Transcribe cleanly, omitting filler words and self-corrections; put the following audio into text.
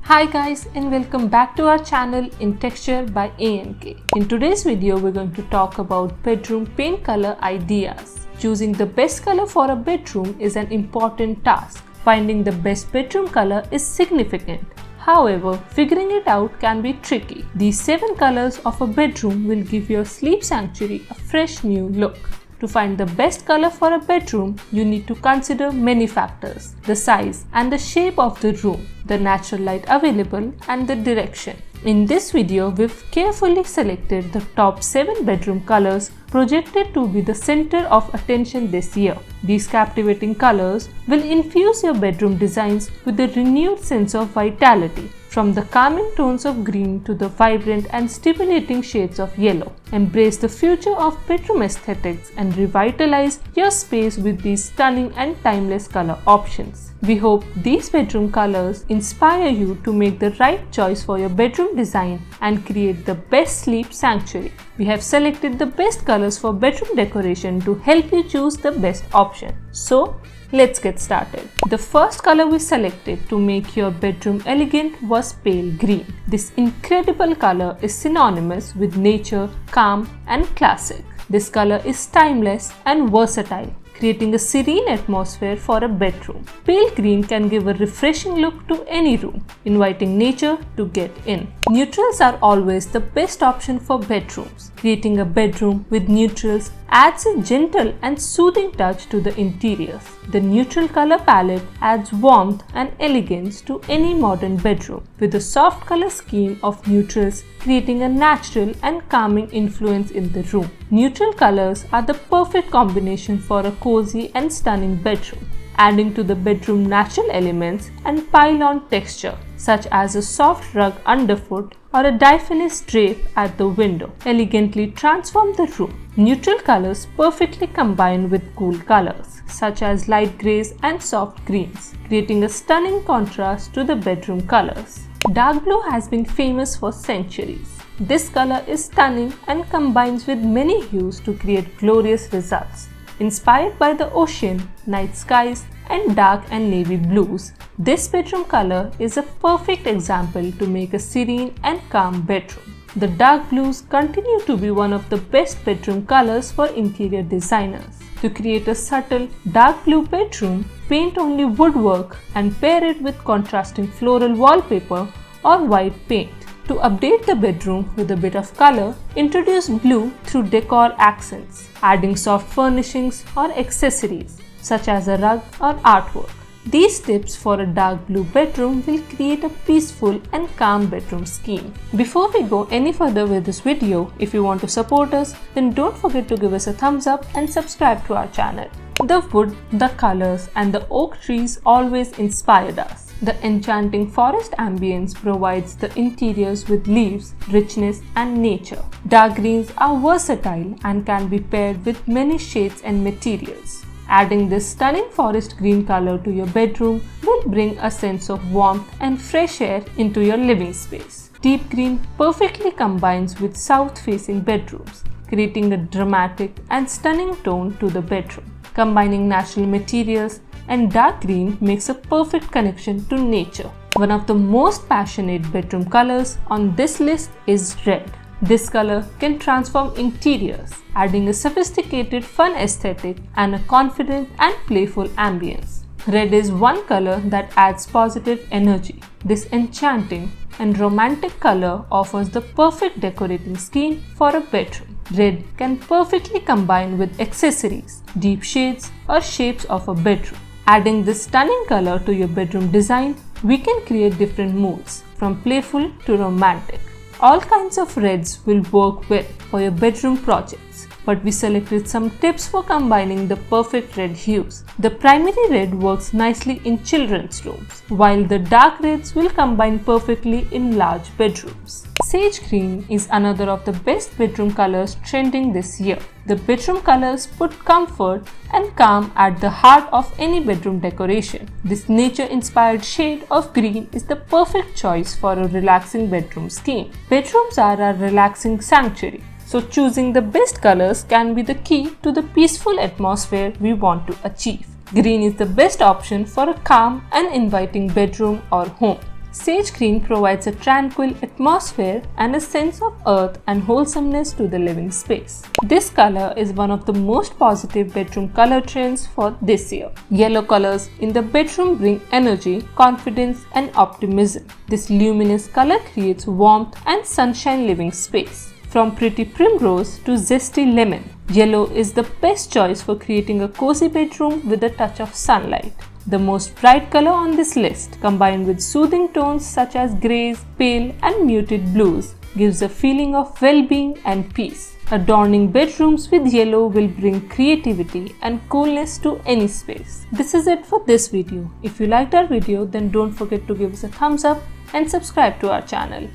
Hi guys, and welcome back to our channel Intexture by ANK. In today's video, we're going to talk about bedroom paint color ideas. Choosing the best color for a bedroom is an important task. Finding the best bedroom color is significant. However, figuring it out can be tricky. These 7 colors of a bedroom will give your sleep sanctuary a fresh new look. To find the best color for a bedroom, you need to consider many factors: the size and the shape of the room, the natural light available, and the direction. In this video, we've carefully selected the top 7 bedroom colors projected to be the center of attention this year. These captivating colors will infuse your bedroom designs with a renewed sense of vitality. From the calming tones of green to the vibrant and stimulating shades of yellow. Embrace the future of bedroom aesthetics and revitalize your space with these stunning and timeless color options. We hope these bedroom colors inspire you to make the right choice for your bedroom design and create the best sleep sanctuary. We have selected the best colors for bedroom decoration to help you choose the best option. So, let's get started. The first color we selected to make your bedroom elegant was pale green. This incredible color is synonymous with nature, calm, and classic. This color is timeless and versatile, creating a serene atmosphere for a bedroom. Pale green can give a refreshing look to any room, inviting nature to get in. Neutrals are always the best option for bedrooms. Creating a bedroom with neutrals adds a gentle and soothing touch to the interiors. The neutral color palette adds warmth and elegance to any modern bedroom, with a soft color scheme of neutrals creating a natural and calming influence in the room. Neutral colors are the perfect combination for a cozy and stunning bedroom, adding to the bedroom natural elements and pile-on texture, such as a soft rug underfoot or a diaphanous drape at the window, elegantly transform the room. Neutral colors perfectly combine with cool colors, such as light grays and soft greens, creating a stunning contrast to the bedroom colors. Dark blue has been famous for centuries. This color is stunning and combines with many hues to create glorious results. Inspired by the ocean, night skies, and dark and navy blues, this bedroom color is a perfect example to make a serene and calm bedroom. The dark blues continue to be one of the best bedroom colors for interior designers. To create a subtle dark blue bedroom, paint only woodwork and pair it with contrasting floral wallpaper or white paint. To update the bedroom with a bit of color, introduce blue through decor accents, adding soft furnishings or accessories such as a rug or artwork. These tips for a dark blue bedroom will create a peaceful and calm bedroom scheme. Before we go any further with this video, if you want to support us, then don't forget to give us a thumbs up and subscribe to our channel. The wood, the colors, and the oak trees always inspired us. The enchanting forest ambience provides the interiors with leaves, richness, and nature. Dark greens are versatile and can be paired with many shades and materials. Adding this stunning forest green color to your bedroom will bring a sense of warmth and fresh air into your living space. Deep green perfectly combines with south-facing bedrooms, creating a dramatic and stunning tone to the bedroom. Combining natural materials and dark green makes a perfect connection to nature. One of the most passionate bedroom colors on this list is red. This color can transform interiors, adding a sophisticated, fun aesthetic and a confident and playful ambience. Red is one color that adds positive energy. This enchanting and romantic color offers the perfect decorating scheme for a bedroom. Red can perfectly combine with accessories, deep shades, or shapes of a bedroom. Adding this stunning color to your bedroom design, we can create different moods, from playful to romantic. All kinds of reds will work well for your bedroom projects, but we selected some tips for combining the perfect red hues. The primary red works nicely in children's rooms, while the dark reds will combine perfectly in large bedrooms. Sage green is another of the best bedroom colors trending this year. The bedroom colors put comfort and calm at the heart of any bedroom decoration. This nature-inspired shade of green is the perfect choice for a relaxing bedroom scheme. Bedrooms are a relaxing sanctuary, so choosing the best colors can be the key to the peaceful atmosphere we want to achieve. Green is the best option for a calm and inviting bedroom or home. Sage green provides a tranquil atmosphere and a sense of earth and wholesomeness to the living space. This color is one of the most positive bedroom color trends for this year. Yellow colors in the bedroom bring energy, confidence, and optimism. This luminous color creates warmth and sunshine living space. From pretty primrose to zesty lemon, yellow is the best choice for creating a cozy bedroom with a touch of sunlight. The most bright color on this list, combined with soothing tones such as greys, pale and muted blues, gives a feeling of well-being and peace. Adorning bedrooms with yellow will bring creativity and coolness to any space. This is it for this video. If you liked our video, then don't forget to give us a thumbs up and subscribe to our channel.